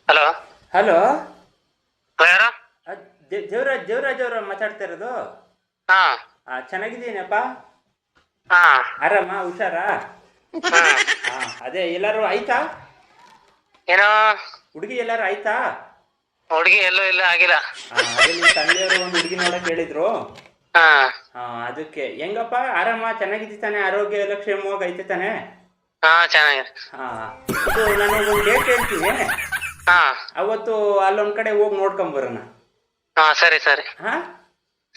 Hello. Hello, ಯಾರು? ದೇವರಾಜ್ ಅವ್ರ ಮಾತಾಡ್ತಾ ಇರೋದು? ಹಾ. ಚೆನ್ನಾಗಿದ್ದೀನಪ್ಪ. ಹಾ. ಆರಾಮ, ಹುಷಾರಾ? ಅದೇ ಎಲ್ಲಾರು ಆಯ್ತಾ? ಏನೋ ಹುಡುಗಿ ಎಲ್ಲಾರು ಆಯ್ತಾ? ಹುಡುಗಿ ಎಲ್ಲೂ ಇಲ್ಲ, ಆಗಿಲ್ಲ. ಅದೇ ನಿಮ್ಮ ತಂದೆಯವರು ಒಂದು ಹುಡುಗಿ ನೋಡಕ್ ಹೇಳಿದ್ರು. ಹಾ. ಅದಕ್ಕೆ ಹೆಂಗಪ್ಪ, ಆರಾಮ, ಚೆನ್ನಾಗಿದ್ದಿ ತಾನೆ? ಆರೋಗ್ಯ ಎಲ್ಲ ಕ್ಷೇಮವಾಗಿ ಐತೆ ತಾನೆ? ಹಾ, ಚೆನ್ನಾಗಿದೆ. ಇದು ನಾನು ಒಂದು ಡೇಟ್ ಹೇಳ್ತೀನಿ. ಹಾ. ಅವತ್ತು ಅಲ್ಲೊಂದ್ ಕಡೆ ಹೋಗಿ ನೋಡ್ಕೊಂಬರೋಣ. ಹಾ, ಸರಿ ಸರಿ.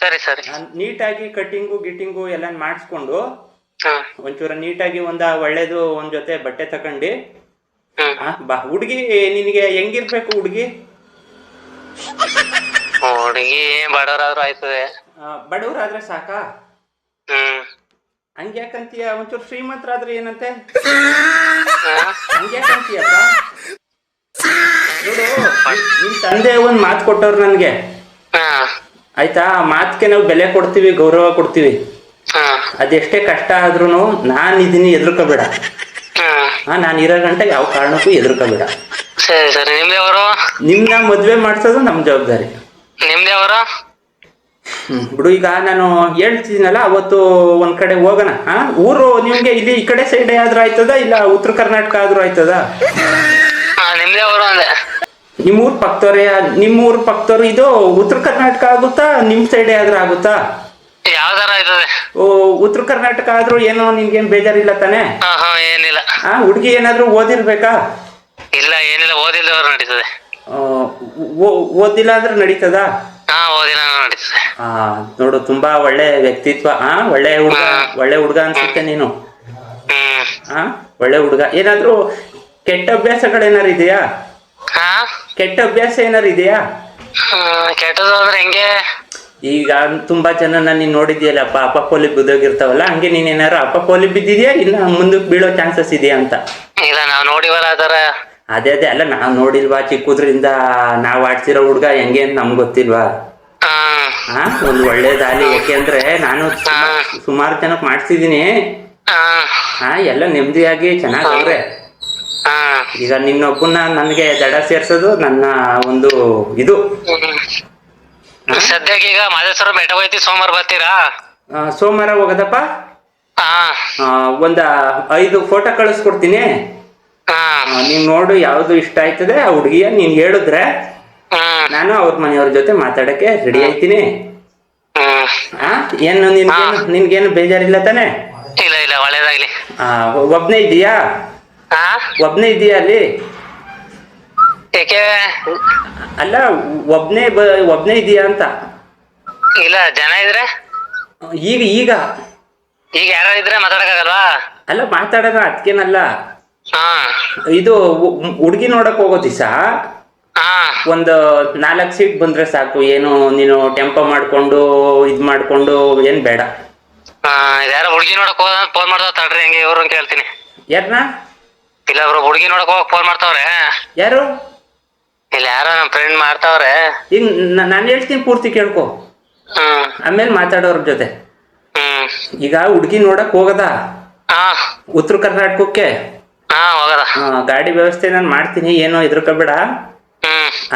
ಸರಿ ಸರಿ. ನೀಟಾಗಿ ಕಟ್ಟಿಂಗು ಗಿಟ್ಟಿಂಗು ಎಲ್ಲ ಮಾಡಿಸ್ಕೊಂಡು ಹಾ. ಒಂಚೂರ ನೀಟಾಗಿ ಒಳ್ಳೇದು ಒಂದ್ ಜೊತೆ ಬಟ್ಟೆ ತಕೊಂಡಿ ಬಾ. ಹುಡುಗಿ ನಿನಗೆ ಹೆಂಗಿರ್ಬೇಕು ಹುಡುಗಿ? ಹುಡುಗಿ ಬಡವರಾದ್ರೂ ಆಯ್ತದೆ. ಬಡವರಾದ್ರೆ ಸಾಕಾ? ಹ್ಮ್. ಹಂಗ್ಯಾಕಂತೀಯ? ಒಂಚೂರು ಶ್ರೀಮಂತರಾದ್ರೆ ಏನಂತೆ? ಹಂಗ್ಯಾಕಂತೀಯಪ್ಪ? ನೋಡು, ನಿಮ್ ತಂದೆ ಒಂದ್ ಮಾತು ಕೊಟ್ಟವ್ರು ನನ್ಗೆ, ಆಯ್ತಾ? ಆ ಮಾತ್ಗೆ ನಾವು ಬೆಲೆ ಕೊಡ್ತೀವಿ, ಗೌರವ ಕೊಡ್ತೀವಿ. ಅದೆಷ್ಟೇ ಕಷ್ಟ ಆದ್ರೂ ನಾನ್ ಇದೀನಿ, ಎದುರ್ಕೋಬೇಡ. ನಾನು ಇರೋ ಗಂಟೆ ಯಾವ ಕಾರಣಕ್ಕೂ ಎದುರ್ಕೋಬೇಡ. ಸರಿ ಸರಿ. ನಿಮ್ದೆವರು? ನಿಮ್ನ ಮದ್ವೆ ಮಾಡ್ಸೋದು ನಮ್ ಜವಾಬ್ದಾರಿ. ನಿಮ್ದೆವರು? ಬಿಡು, ಈಗ ನಾನು ಹೇಳ್ತಿದ್ದೀನಲ್ಲ, ಅವತ್ತು ಒಂದ್ ಕಡೆ ಹೋಗೋಣ. ಊರು ನಿಮ್ಗೆ ಇಲ್ಲಿ ಈ ಕಡೆ ಸೈಡ್ ಆದ್ರೂ ಆಯ್ತದ, ಇಲ್ಲ ಉತ್ತರ ಕರ್ನಾಟಕ ಆದ್ರೂ ಆಯ್ತದ? ನಿಮ್ದೆವರು ಅಂದೆ. ನಿಮ್ಮೂರ್ ಪಕ್ಕದವ್ರು ಇದು ಉತ್ತರ ಕರ್ನಾಟಕ ಆಗುತ್ತಾ, ನಿಮ್ ಸೈಡ್ ಆದ್ರೂ ಆಗುತ್ತಾ? ಯಾವ್ದಾರ ಆಯ್ತದೆ. ಉತ್ತರ ಕರ್ನಾಟಕ ಆದ್ರೂ ಏನೋ ನಿನ್ಗೇನ್ ಬೇಜಾರಿಲ್ಲ ತಾನೆ? ಏನಿಲ್ಲ. ಹುಡುಗಿ ಏನಾದ್ರೂ ಓದಿರ್ಬೇಕಾ? ಇಲ್ಲ, ಏನಿಲ್ಲ, ಓದಿಲ್ಲದವ್ರು ನಡೀತದೆ. ಓದಿಲ್ಲ ಅಂದ್ರೆ ನಡೀತದ? ಓದಿಲ್ಲ ನಡೀತದೆ. ನೋಡು, ತುಂಬಾ ಒಳ್ಳೆ ವ್ಯಕ್ತಿತ್ವ. ಒಳ್ಳೆ ಹುಡುಗ ಅನ್ಸುತ್ತೆ ನೀನು. ಒಳ್ಳೆ ಹುಡುಗ. ಏನಾದ್ರೂ ಕೆಟ್ಟ ಅಭ್ಯಾಸಗಳೇನಾರು ಇದೆಯಾ? ಕೆಟ್ಟ ಅಭ್ಯಾಸ ಏನಾರು ಇದೆಯಾ? ಕೆಟ್ಟದ್ದು ಅಂದ್ರೆ ಹೆಂಗೆ? ಈಗ ತುಂಬಾ ಜನ ನೀನ್ ನೋಡಿದ್ಯಲ್ಲಪ್ಪ, ಅಪಪೋಲಿ ಬಿದ್ದೋಗಿರ್ತಾವಲ್ಲ, ಹಂಗೆ ನೀನ್ ಏನಾರು ಅಪಪೋಲಿ ಬಿದ್ದಿದ್ಯಾ, ಇಲ್ಲ ಮುಂದಕ್ಕೆ ಬೀಳೋ ಚಾನ್ಸಸ್ ಇದೆಯಾ ಅಂತ? ಇಲ್ಲ, ನಾವ್ ನೋಡಿವಲ್ಲ ಆತರ. ಅದೇ ಅಲ್ಲ, ನಾವ್ ನೋಡಿಲ್ವಾ? ಚಿಕ್ಕದ್ರಿಂದ ನಾವ್ ಆಡ್ಸಿರೋ ಹುಡ್ಗ ಹೆಂಗೆ ಅಂತ ನಮ್ಗೆ ಗೊತ್ತಿಲ್ವಾ? ಒಂದು ಒಳ್ಳೆ ದಾರಿ. ಯಾಕೆಂದ್ರೆ ನಾನು ಸುಮಾರು ಜನಕ್ಕೆ ಮಾಡ್ಸಿದೀನಿ. ಎಲ್ಲ ನೆಮ್ಮದಿಯಾಗಿ ಚೆನ್ನಾಗವ್ರೆ. ಈಗ ನಿನ್ನೊಬ್ಬನ್ನ ನನ್ಗೆ ದಡ ಸೇರ್ಸೋದು ನನ್ನ ಒಂದು ಇದು. ಸದ್ಯಕ್ಕೆ ಈಗ ಮಾದೇಶ್ವರ ಬೆಟ್ಟ ಹೋಯ್ತಿ, ಸೋಮವಾರ ಬರ್ತೀರಾ? ಸೋಮವಾರ ಹೋಗೋದಪ್ಪ. ಒಂದ 5 ಫೋಟೋ ಕಳಿಸ್ಕೊಡ್ತೀನಿ. ನೀನ್ ನೋಡು, ಯಾವ್ದು ಇಷ್ಟ ಆಯ್ತದೆ ಆ ಹುಡುಗಿಯ ನೀನ್ ಹೇಳಿದ್ರೆ ನಾನು ಅವ್ರ ಮನೆಯವ್ರ ಜೊತೆ ಮಾತಾಡಕ್ಕೆ ರೆಡಿ ಆಯ್ತೀನಿ. ಏನು ನಿನ್ಗೇನು ಬೇಜಾರಿಲ್ಲ ತಾನೆ? ಇಲ್ಲ ಇಲ್ಲ, ಒಳ್ಳೇದಾಗ್ಲಿ. ಒಬ್ನೇ ಇದೀಯಾ? ಒಬ್ನೇ ಇದೀಯಾ ಅಲ್ಲಿ? ಏಕೆ? ಅಲ್ಲ, ಒಬ್ನೇ ಇದೀಯಾ ಅಂತ. ಇಲ್ಲ, ಜನ ಇದ್ರೆ. ಈಗ ಈಗ ಯಾರು ಇದ್ರೆ ಮಾತಾಡಕ್ಕಾಗಲ್ವಾ? ಅಲ್ಲ, ಮಾತಾಡೋಣ, ಅದಕ್ಕೇನಲ್ಲ. ಇದು ಹುಡುಗಿ ನೋಡಕ್ ಹೋಗೋ ದಿವಸ ಒಂದು 4 ಸೀಟ್ ಬಂದ್ರೆ ಸಾಕು. ಏನು ನೀನು ಟೆಂಪೋ ಮಾಡ್ಕೊಂಡು ಇದ್ ಮಾಡ್ಕೊಂಡು ಏನ್ ಬೇಡ. ಯಾರೋ ಹುಡುಗಿ ನೋಡಕ್ ಹೋದ ಫೋನ್ ಮಾಡ್ತಾವ, ತಡ್ರಿ ಹೆಂಗೆ ಇವ್ರು ಕೇಳ್ತೀನಿ. ಯಾರನ್ನ? ಇಲ್ಲ, ಅವ್ರು ಹುಡುಗಿ ನೋಡಕ್ ಹೋಗಕ್ ಫೋನ್ ಮಾಡ್ತಾವ್ರೆ. ಯಾರು? ಇಲ್ಲ, ಯಾರೋ ನಮ್ ಫ್ರೆಂಡ್ ಮಾಡ್ತಾವ್ರೆ. ಈಗ ನಾನು ಹೇಳ್ತೀನಿ, ಪೂರ್ತಿ ಕೇಳ್ಕೊ, ಆಮೇಲೆ ಮಾತಾಡೋರ್ ಜೊತೆ. ಈಗ ಹುಡುಗಿ ನೋಡಕ್ ಹೋಗದ ಉತ್ತರ ಕರ್ನಾಟಕಕ್ಕೆ? ಗಾಡಿ ವ್ಯವಸ್ಥೆ ನಾನು ಮಾಡ್ತೀನಿ, ಏನೋ ಹೆದರ್ಕೋಬೇಡ.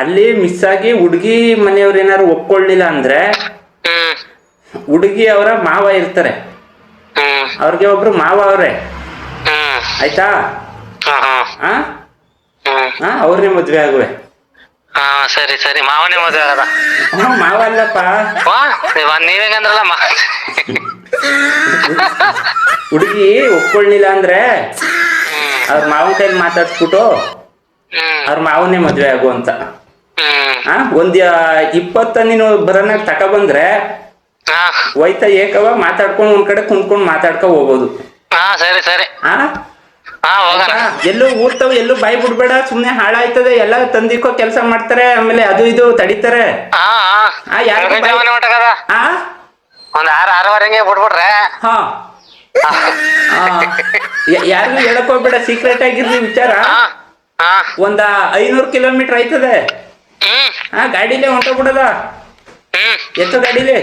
ಅಲ್ಲಿ ಮಿಸ್ ಆಗಿ ಹುಡುಗಿ ಮನೆಯವ್ರು ಏನಾರು ಒಪ್ಕೊಳ್ಳಿಲ್ಲ ಅಂದ್ರೆ ಹುಡುಗಿ ಅವರ ಮಾವ ಇರ್ತಾರೆ, ಅವ್ರಿಗೆ ಒಬ್ರು ಮಾವ ಅವ್ರೆ, ಆಯ್ತಾ? ಅವ್ರನ್ನೇ ಮದ್ವೆ ಆಗುವೆ. ಸರಿ ಸರಿ. ಮಾವನೇ ಮದ್ವೆ ಆಗದ? ಮಾವ ಅಲ್ಲಪ್ಪ. ನೀವೇಗಂದ್ರಲ್ಲ, ಹುಡುಗಿ ಒಪ್ಕೊಳ್ಳಿಲ್ಲ ಅಂದ್ರೆ ಅವ್ರ ಮಾವನ ಕೈಲಿ ಮಾತಾಡ್ಸ್ಬಿಟ್ಟು ಅವ್ರ ಮಾವನೇ ಮದ್ವೆ ಆಗು ಅಂತ. ಒಂದ್ 20 ನೀನು ಬರೋನಾಗ ತಕೊಬಂದ್ರೆ ಹೋಯ್ತಾ ಏಕವ ಮಾತಾಡ್ಕೊಂಡು ಒಂದ್ ಕಡೆ ಕುಂತ್ಕೊಂಡು ಮಾತಾಡ್ಕೊ ಹೋಗೋದು. ಸರಿ ಸರಿ. ಎಲ್ಲೂ ಊರ್ತವ, ಎಲ್ಲೂ ಬಾಯಿ ಬಿಡ್ಬೇಡ, ಸುಮ್ನೆ ಹಾಳಾಯ್ತದೆ. ಎಲ್ಲ ತಂದಿಕ್ಕೋ ಕೆಲಸ ಮಾಡ್ತಾರೆ, ಆಮೇಲೆ ಅದು ಇದು ತಡಿತಾರೆ. ಒಂದ್ 6-6:30 ಬಿಡ್ಬಿಡ್ರೆ ಯಾರಿಗೂ ಹೇಳಕ್ ಹೋಗ್ಬೇಡ, ಸೀಕ್ರೆಟ್ ಆಗಿರ್ಲಿ ವಿಚಾರ. ಒಂದ 500 ಕಿಲೋಮೀಟರ್ ಆಯ್ತದೆ. ಗಾಡಿಲೇ ಹೊಂಟೋಗ್ಬಿಡದ, ಎತ್ತೋ ಗಾಡಿಲಿ.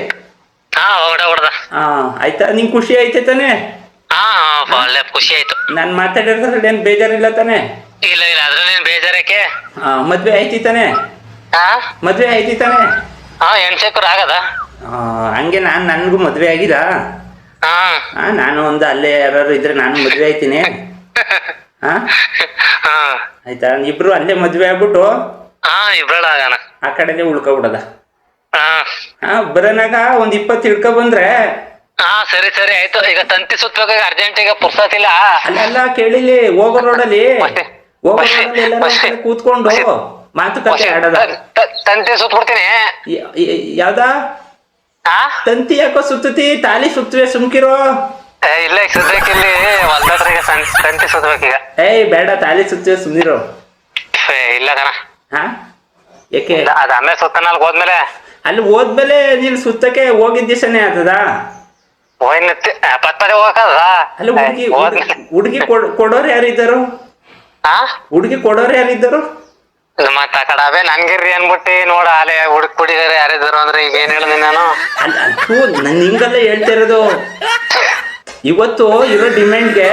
ಆಯ್ತಾ? ನಿಂಗ್ ಖುಷಿ ಐತೆ ತಾನೆ? ಒಳ್ಳೆ ಖುಷಿ ಆಯ್ತು. ನಾನ್ ಮಾತಾಡಿದ್ರೆ ಏನ್ ಬೇಜಾರಿಲ್ಲ ತಾನೆ? ಇಲ್ಲ ಇಲ್ಲ ಅದ್ರಲ್ಲೇನ್ ಬೇಜಾರಕ್ಕೆ. ಮದ್ವೆ ಆಯ್ತಿ ತಾನೆ? ಹಾ ಮದ್ವೆ ಆಯ್ತಿ ತಾನೆ? ಹಾ ಹೆಣ್ಸೇಕರ್ ಆಗದ. ಹಂಗೆ ನನ್ಗೂ ಮದ್ವೆ ಆಗಿಲ್ಲ. ಹಾ ನಾನು ಒಂದು ಅಲ್ಲೇ ಯಾರು ಇದ್ರೆ ನಾನು ಮದ್ವೆ ಆಯ್ತೀನಿ. ಹಾ ಹಾ ಆಯ್ತಾ, ಇಬ್ರು ಅಲ್ಲೇ ಮದ್ವೆ ಆಗ್ಬಿಟ್ಟು ಹಾ ಇಬ್ರಳ ಆಗೋಣ. ಆ ಕಡೆನೆ ಉಳ್ಕೊಬಿಡದ. ಹಾ ಬರೋನಾಗ ಒಂದ್ 20 ಹಿಡ್ಕೊ ಬಂದ್ರೆ. ಹಾ ಸರಿ ಸರಿ ಆಯ್ತು. ಈಗ ತಂತಿ ಸುತ್ತಬೇಕು, ಅರ್ಜೆಂಟ್ ಈಗ ಪುರ್ಸತಿಲ್ಲ. ಅಲ್ಲೆಲ್ಲ ಕೇಳಿಲಿ, ಹೋಗೋ ರೋಡಲ್ಲಿ ಎಲ್ಲಾರು ಒಂದ್ ಕಡೆ ಕೂತ್ಕೊಂಡು ಮಾತುಕತೆ ಆಡದ. ತಂತಿ ಸುತ್ಬಿಡ್ತೀನಿ. ಯಾವ್ದಾ ಹಾ ತಂತಿ ಯಾಕೋ ಸುತ್ತತಿ, ತಾಲಿ ಸುತ್ತುವೆ, ಸುಮ್ಕಿರೋ. ಇಲ್ಲ ಈಗ ಸದ್ಯಕ್ಕೆ ಇಲ್ಲಿ ಹೊಲ್ದಟ್ರಿಗೆ ತಂತಿ ಸುತ್ತಬೇಕೀಗ. ಬೇಡ, ತಾಲಿ ಸುತ್ತುವೆ, ಸುಮ್ನಿರೋ. ಇಲ್ಲ ಕಣ. ಹಾ ಯಾಕೆ? ಅದ ಆಮೇಲೆ ಸುತ್ತನ ಅಲ್ಲಿ ಹೋದ್ಮೇಲೆ. ಅಲ್ಲಿ ಹೋದ್ಮೇಲೆ ನೀನ್ ಸುತ್ತಕ್ಕೆ ಹೋಗಿದ್ದ ದಿವಸನೇ ಆತದ. ಪದೇ ಹೋಗಕ್ಕದ. ಅಲ್ಲಿ ಹುಡುಗಿ ಕೊಡೋರು ಯಾರಿದ್ದರು? ಹುಡುಗಿ ಕೊಡೋರು ಯಾರಿದ್ದರು? ಮತ್ತ ಆ ಕಡೆ ಅವೇ ನನ್ಗಿರ್ರಿ ಅನ್ಬಿಟ್ಟಿ ನೋಡ ಅಲೆ ಹುಡುಕ್ ಕುಡಿದಾರೆ ಯಾರಿದ್ರು ಅಂದ್ರೆ ಈಗ ಏನ್ ಹೇಳಿದೆ ನಾನು. ನನ್ ಹಿಂಗಲ್ಲ ಹೇಳ್ತಾ ಇರೋದು. ಇವತ್ತು ಇರೋ ಡಿಮ್ಯಾಂಡ್ಗೆ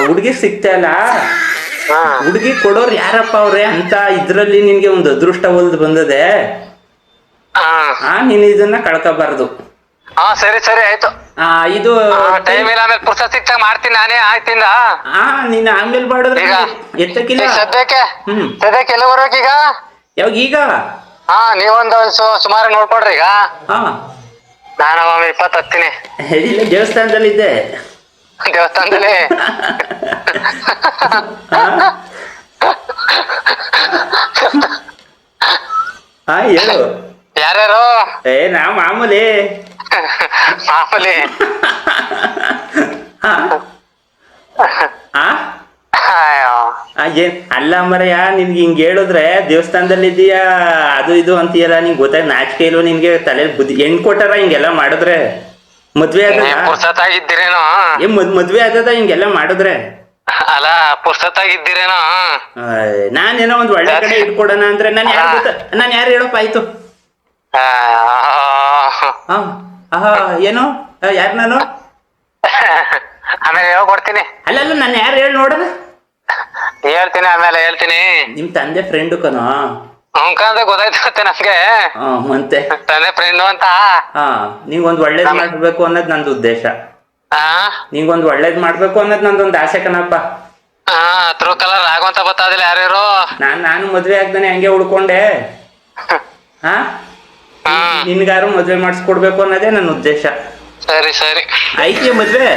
ಹುಡುಗಿ ಸಿಗ್ತಾ ಇಲ್ಲ. ಹುಡುಗಿ ಕೊಡೋರು ಯಾರಪ್ಪ ಅವ್ರೆ ಅಂತ ಇದ್ರಲ್ಲಿ ನಿನ್ಗೆ ಒಂದು ಅದೃಷ್ಟ ಒಲ್ದು ಬಂದದೆ. ನೀನ್ ಇದನ್ನ ಕಳ್ಕೋಬಾರ್ದು. ಹಾ ಸರಿ ಸರಿ ಆಯ್ತು. ಇದು ಟೈಮ್ ಇಲ್ಲ, ಆಮೇಲೆ ಪುರ್ಸತ್ ಸಿಕ್ತಾಗ ಮಾಡ್ತೀನಿ ನಾನೇ. ಆಯ್ತಿಂದ ನೀನ್ ಆಮೇಲೆ ಮಾಡಿದ್ರೆ ಎತ್ತಕ್ಕಿಲ್ಲ. ಸದ್ಯಕ್ಕೆ ಎಲ್ಲ ಬರ್ಬೇಕು ಈಗ. ಯಾವಾಗ? ಈಗ ನೀವೊಂದು ಸುಮಾರು ನೋಡ್ಕೊಡ್ರಿ ಈಗ. ನಾನು 20 ಹತ್ತೀನಿ. ಇಲ್ಲ, ದೇವಸ್ಥಾನದಲ್ಲಿ ಇದ್ದೆ. ದೇವಸ್ಥಾನದಲ್ಲಿ ಹೇಳು. ಯಾರ್ಯಾರು? ನಾ ಮಾಮೂಲಿ. ಮಾಮೂಲಿ ಅಲ್ಲ ಮರಯ್ಯ, ನಿನ್ಗೆ ಹಿಂಗ್ ಹೇಳಿದ್ರೆ ದೇವಸ್ಥಾನದಲ್ಲಿ ಇದೀಯಾ ಅದು ಇದು ಅಂತೀಯಲ್ಲ, ನಿಂಗೆ ಗೊತ್ತಾಗ ನಾಚಿಕೆ ಇಲ್ವ ನಿನ್ಗೆ? ತಲೆ ಬುದ್ಧಿ ಹೆಣ್ ಕೊಟ್ಟಾರ ಹಿಂಗೆಲ್ಲ ಮಾಡಿದ್ರೆ? ಮದ್ವೆ ಆದ ಪುರ್ಸತ್ತಾಗಿದ್ದೀರೇನೋ? ಮದ್ವೆ ಆದದ ಹಿಂಗೆಲ್ಲ ಮಾಡಿದ್ರೆ? ಅಲ್ಲ ಪುರ್ಸತ್ತಾಗಿದ್ದೀರೇನೋ? ನಾನೇನೋ ಒಂದ್ ಒಳ್ಳೆ ಕಡೆ ಇಟ್ಕೊಡೋಣ ಅಂದ್ರೆ ನಾನ್ ಯಾರು ಹೇಳಪ್ಪ? ಆಯ್ತು. ಏನು ಯಾರು ನಾನು? ಆಮೇಲೆ ಹೇಳ್ಕೊಡ್ತೀನಿ. ಅಲ್ಲ ನಾನು ಯಾರು ಹೇಳಿ ನೋಡೋಣ. ಹೇಳ್ತೀನಿ, ಆಮೇಲೆ ಹೇಳ್ತೀನಿ. ನಿಮ್ ತಂದೆ ಫ್ರೆಂಡು ಕನೋ? ಅಂದ್ರೆ ಗೊತ್ತಾಯ್ತು ನಮ್ಗೆ. ಮತ್ತೆ ತಂದೆ ಫ್ರೆಂಡು ಅಂತ. ನೀವೊಂದ್ ಒಳ್ಳೇದ್ ಮಾಡ್ಬೇಕು ಅನ್ನೋದ್ ನಂದು ಉದ್ದೇಶ. ನೀವೊಂದ್ ಒಳ್ಳೇದ್ ಮಾಡ್ಬೇಕು ಅನ್ನೋದ್ ನಂದೊಂದ್ ಆಸೆ ಕಣಪ್ಪ. ತ್ರೂ ಕಲರ್ ಆಗುವಂತ ಗೊತ್ತಾದಿಲ್ಲ ಯಾರ್ಯಾರು. ನಾನು ಮದ್ವೆ ಆಗ್ದಾನೆ ಹಂಗೆ ಉಳ್ಕೊಂಡೆ. ನಿನ್ಗಾರು ಮದ್ವೆ ಮಾಡಿಸ್ಕೊಡ್ಬೇಕು ಅನ್ನೋದೇ ನನ್ನ ಉದ್ದೇಶ. ಸರಿ ಸರಿ ಆಯ್ತು. ಮದ್ವೆ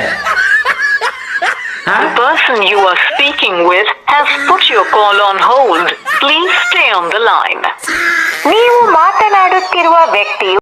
The person you are speaking with has put your call on hold. Please stay on the line. ನೀವು ಮಾತನಾಡುತ್ತಿರುವ ವ್ಯಕ್ತಿಯು